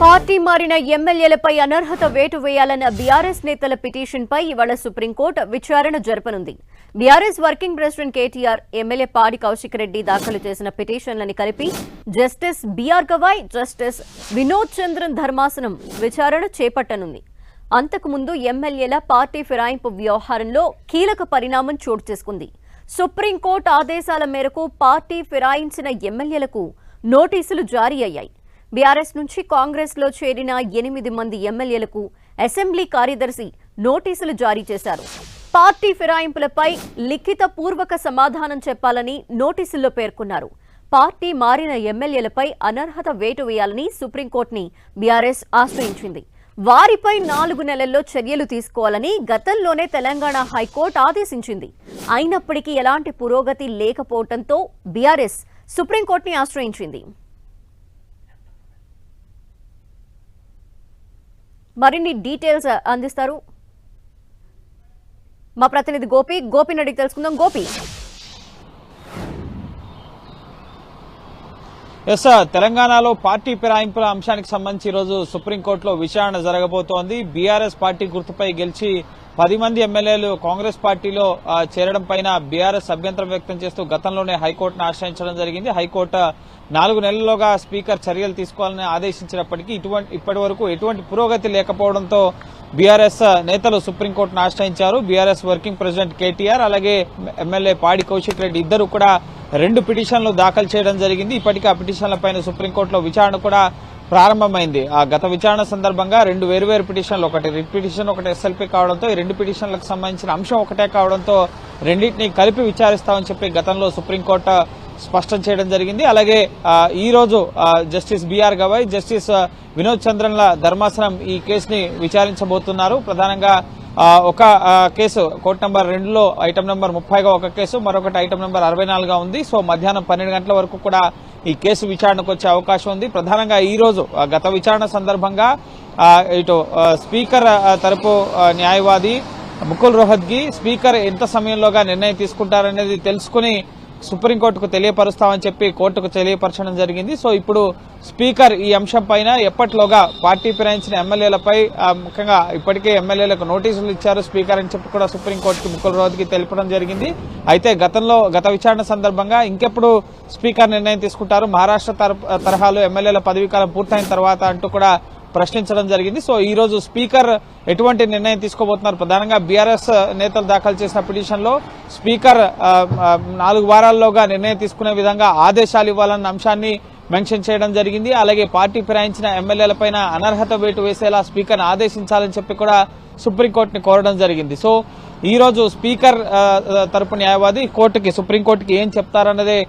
Party మారిన ఎమ్మెల్యేలపై అనర్హత వేటు వేయాలన్న బీఆర్ఎస్ నేతల పిటిషన్పై ఇవాళ సుప్రీంకోర్టు విచారణ జరపనుంది. BRS working president KTR, MLA Padi Kaushik Reddy దాఖలు చేసిన పిటిషన్లని కలిపి జస్టిస్ బీఆర్ గవాయ్, జస్టిస్ వినోద్ చంద్రన్ ధర్మాసనం విచారణ చేపట్టనుంది. అంతకుముందు ఎమ్మెల్యేల పార్టీ ఫిరాయింపు వ్యవహారంలో కీలక పరిణామం చోటు చేసుకుంది. సుప్రీంకోర్టు ఆదేశాల మేరకు పార్టీ ఫిరాయించిన ఎమ్మెల్యేలకు నోటీసులు జారీ అయ్యాయి. బీఆర్ఎస్ నుంచి కాంగ్రెస్ లో చేరిన 8 మంది ఎమ్మెల్యేలకు అసెంబ్లీ కార్యదర్శి నోటీసులు జారీ చేశారు. పార్టీ ఫిరాయింపులపై లిఖిత పూర్వక సమాధానం చెప్పాలని నోటీసుల్లో పేర్కొన్నారు. పార్టీ మారిన ఎమ్మెల్యేలపై అనర్హత వేటు వేయాలని సుప్రీంకోర్టుని బీఆర్ఎస్ ఆశ్రయించింది. వారిపై 4 నెలల్లో చర్యలు తీసుకోవాలని గతంలోనే తెలంగాణ హైకోర్టు ఆదేశించింది. అయినప్పటికీ ఎలాంటి పురోగతి లేకపోవడంతో బీఆర్ఎస్ సుప్రీంకోర్టుని ఆశ్రయించింది. మరిన్ని డీటెయిల్స్ అందిస్తారు మా ప్రతినిధి గోపిని అడిగి తెలుసుకుందాం. గోపి, తెలంగాణలో పార్టీ ఫిరాయింపుల అంశానికి సంబంధించి ఈరోజు సుప్రీంకోర్టులో విచారణ జరగబోతోంది. బీఆర్ఎస్ పార్టీ గుర్తుపై గెలిచి 10 మంది ఎమ్మెల్యేలు కాంగ్రెస్ పార్టీలో చేరడం పైన బీఆర్ఎస్ అభ్యంతరం వ్యక్తం చేస్తూ గతంలోనే హైకోర్టును ఆశ్రయించడం జరిగింది. హైకోర్టు 4 నెలల్లోగా స్పీకర్ చర్యలు తీసుకోవాలని ఆదేశించినప్పటికీ ఇప్పటి వరకు ఎటువంటి పురోగతి లేకపోవడంతో బీఆర్ఎస్ నేతలు సుప్రీంకోర్టును ఆశ్రయించారు. బీఆర్ఎస్ వర్కింగ్ ప్రెసిడెంట్ కేటీఆర్, అలాగే ఎమ్మెల్యే పాడి కౌశిక్ రెడ్డి ఇద్దరు కూడా 2 పిటిషన్లు దాఖలు చేయడం జరిగింది. ఇప్పటికే ఆ పిటిషన్లపైన సుప్రీంకోర్టులో విచారణ కూడా ప్రారంభమైంది. ఆ గత విచారణ సందర్భంగా 2 వేర్వేరు పిటిషన్లు, ఒకటి రిట్ పిటిషన్, ఒకటి ఎస్ఎల్పీ కావడంతో ఈ 2 పిటిషన్లకు సంబంధించిన అంశం ఒకటే కావడంతో రెండింటినీ కలిపి విచారిస్తామని చెప్పి గతంలో సుప్రీంకోర్టు స్పష్టం చేయడం జరిగింది. అలాగే ఈ రోజు జస్టిస్ బీఆర్ గవాయ్, జస్టిస్ వినోద్ చంద్రన్ల ధర్మాసనం ఈ కేసుని విచారించబోతున్నారు. ప్రధానంగా ఒక కేసు కోర్టు నంబర్ 2లో ఐటమ్ నంబర్ 30గా ఒక కేసు, మరొకటి ఐటమ్ నంబర్ 64గా ఉంది. సో మధ్యాహ్నం 12 గంటల వరకు కూడా ఈ కేసు విచారణకు వచ్చే అవకాశం ఉంది. ప్రధానంగా ఈ రోజు గత విచారణ సందర్భంగా ఇటు స్పీకర్ తరపు న్యాయవాది ముకుల్ రోహత్గి స్పీకర్ ఎంత సమయంలోగా నిర్ణయం తీసుకుంటారనేది తెలుసుకుని సుప్రీంకోర్టుకు తెలియపరుస్తామని చెప్పి కోర్టుకు తెలియపరచడం జరిగింది. సో ఇప్పుడు స్పీకర్ ఈ అంశం పైన ఎప్పటిలోగా పార్టీ ఫిరాయించిన ఎమ్మెల్యేలపై ముఖ్యంగా ఇప్పటికే ఎమ్మెల్యేలకు నోటీసులు ఇచ్చారు స్పీకర్ అని చెప్పి కూడా సుప్రీంకోర్టుకు ముకుల్ రోహత్గి తెలపడం జరిగింది. అయితే గత విచారణ సందర్భంగా ఇంకెప్పుడు స్పీకర్ నిర్ణయం తీసుకుంటారు, మహారాష్ట్ర తరహాలో ఎమ్మెల్యేల పదవీకాలం పూర్తయిన తర్వాత అంటూ కూడా ప్రశ్నించడం జరిగింది. సో ఈ రోజు స్పీకర్ ఎటువంటి నిర్ణయం తీసుకోబోతున్నారు? ప్రధానంగా బీఆర్ఎస్ నేతలు దాఖలు చేసిన పిటిషన్ లో స్పీకర్ 4 వారాల్లోగా నిర్ణయం తీసుకునే విధంగా ఆదేశాలు ఇవ్వాలన్న అంశాన్ని మెన్షన్ చేయడం జరిగింది. అలాగే పార్టీ ఫిరాయించిన ఎమ్మెల్యేలపైన అనర్హత వేటు వేసేలా స్పీకర్ ఆదేశించాలని చెప్పి కూడా సుప్రీంకోర్టుని కోరడం జరిగింది. సో ఈ రోజు స్పీకర్ తరపు న్యాయవాది సుప్రీంకోర్టుకి ఏం చెప్తారన్నదే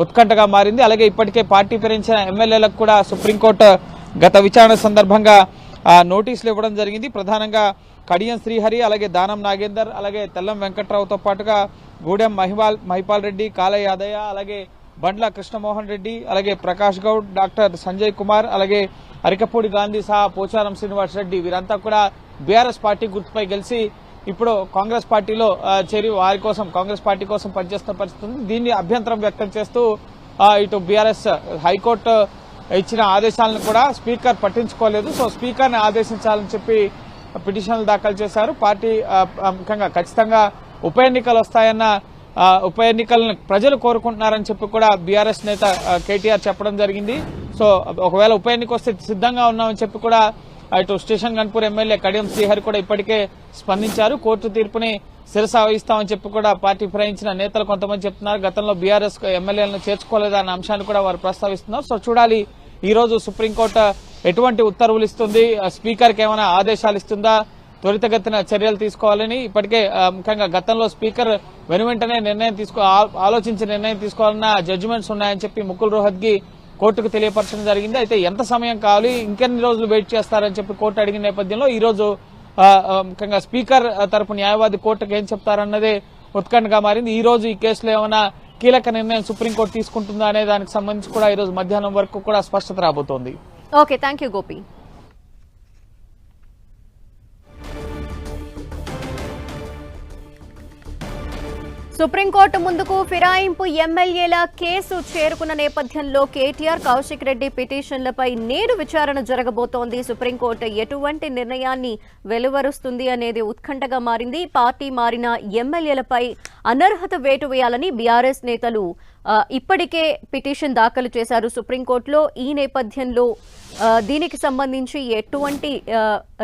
ఉత్కంఠగా మారింది. అలాగే ఇప్పటికే పార్టీ ఫిరాయించిన ఎమ్మెల్యేలకు కూడా సుప్రీంకోర్టు గత విచారణ సందర్భంగా నోటీసులు ఇవ్వడం జరిగింది. ప్రధానంగా కడియం శ్రీహరి, అలాగే దానం నాగేందర్, అలాగే తెల్లం వెంకట్రావుతో పాటుగా గూడెం మహిపాల్ రెడ్డి, కాళ యాదయ్య, అలాగే బండ్ల కృష్ణమోహన్ రెడ్డి, అలాగే ప్రకాష్ గౌడ్, డాక్టర్ సంజయ్ కుమార్, అలాగే అరికపూడి గాంధీ సహా పోచారం శ్రీనివాస్ రెడ్డి వీరంతా కూడా బీఆర్ఎస్ పార్టీ గుర్తుపై గెలిచి ఇప్పుడు కాంగ్రెస్ పార్టీలో చేరి కాంగ్రెస్ పార్టీ కోసం పనిచేస్తున్న పరిస్థితి ఉంది. దీన్ని అభ్యంతరం వ్యక్తం చేస్తూ ఇటు బీఆర్ఎస్ హైకోర్టు ఇచ్చిన ఆదేశాలను కూడా స్పీకర్ పట్టించుకోలేదు. సో స్పీకర్ ని ఆదేశించాలని చెప్పి పిటిషన్లు దాఖలు చేశారు. పార్టీ ముఖ్యంగా ఖచ్చితంగా ఉప ఎన్నికలు వస్తాయన్న ఉప ఎన్నికలను ప్రజలు కోరుకుంటున్నారని చెప్పి కూడా బీఆర్ఎస్ నేత కేటీఆర్ చెప్పడం జరిగింది. సో ఒకవేళ ఉప ఎన్నిక వస్తే సిద్ధంగా ఉన్నామని చెప్పి కూడా ఇటు స్టేషన్ గన్పూర్ ఎమ్మెల్యే కడియం శ్రీహరి కూడా ఇప్పటికే స్పందించారు. కోర్టు తీర్పుని శిరస వహిస్తామని చెప్పి కూడా పార్టీ ఫిరాయించిన నేతలు కొంతమంది చెప్తున్నారు. గతంలో బీఆర్ఎస్ ఎమ్మెల్యేలను చేర్చుకోలేదన్న అంశాన్ని కూడా వారు ప్రస్తావిస్తున్నారు. సో చూడాలి ఈ రోజు సుప్రీంకోర్టు ఎటువంటి ఉత్తర్వులు ఇస్తుంది, స్పీకర్కి ఏమైనా ఆదేశాలు ఇస్తుందా, త్వరితగతిన చర్యలు తీసుకోవాలని. ఇప్పటికే ముఖ్యంగా గతంలో స్పీకర్ వెనువెంటనే ఆలోచించి నిర్ణయం తీసుకోవాలన్న జడ్జిమెంట్స్ ఉన్నాయని చెప్పి ముకుల్ రోహత్గి కోర్టుకు తెలియపరచడం జరిగింది. అయితే ఎంత సమయం కావాలి, ఇంకెన్ని రోజులు వెయిట్ చేస్తారని చెప్పి కోర్టు అడిగిన నేపథ్యంలో ఈ రోజు ముఖ్యంగా స్పీకర్ తరపు న్యాయవాది కోర్టుకు ఏం చెప్తారన్నదే ఉత్కంఠగా మారింది. ఈ రోజు ఈ కేసులో ఏమైనా కీలక నిర్ణయం సుప్రీంకోర్టు తీసుకుంటుందా అనే దానికి సంబంధించి కూడా ఈ రోజు మధ్యాహ్నం వరకు కూడా స్పష్టత రాబోతోంది. Okay, thank you Gopi. Supreme court ముందుకు ఫిరాయింపు ఎమ్మెల్యేల కేసు చేరుకున్న నేపథ్యంలో కేటీఆర్, కౌశిక్ రెడ్డి పిటిషన్లపై నేడు విచారణ జరగబోతోంది. సుప్రీంకోర్టు ఎటువంటి నిర్ణయాన్ని వెలువరుస్తుంది అనేది ఉత్కంఠగా మారింది. పార్టీ మారిన ఎమ్మెల్యేలపై అనర్హత వేటు వేయాలని బీఆర్ఎస్ నేతలు ఇప్పటికే పిటిషన్ దాఖలు చేశారు సుప్రీంకోర్టులో. ఈ నేపథ్యంలో దీనికి సంబంధించి ఎటువంటి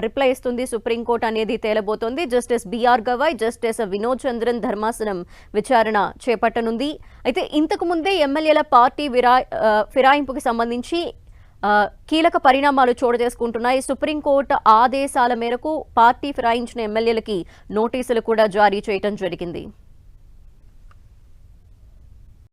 రిప్లై ఇస్తుంది సుప్రీంకోర్టు అనేది తేలబోతోంది. జస్టిస్ బిఆర్ గవాయ్, జస్టిస్ వినోద్ చంద్రన్ ధర్మాసనం విచారణ చేపట్టనుంది. అయితే ఇంతకు ముందే ఎమ్మెల్యేల పార్టీ ఫిరాయింపుకి సంబంధించి కీలక పరిణామాలు చోటు చేసుకుంటున్నాయి. సుప్రీంకోర్టు ఆదేశాల మేరకు పార్టీ ఫిరాయించిన ఎమ్మెల్యేలకి నోటీసులు కూడా జారీ చేయడం జరిగింది.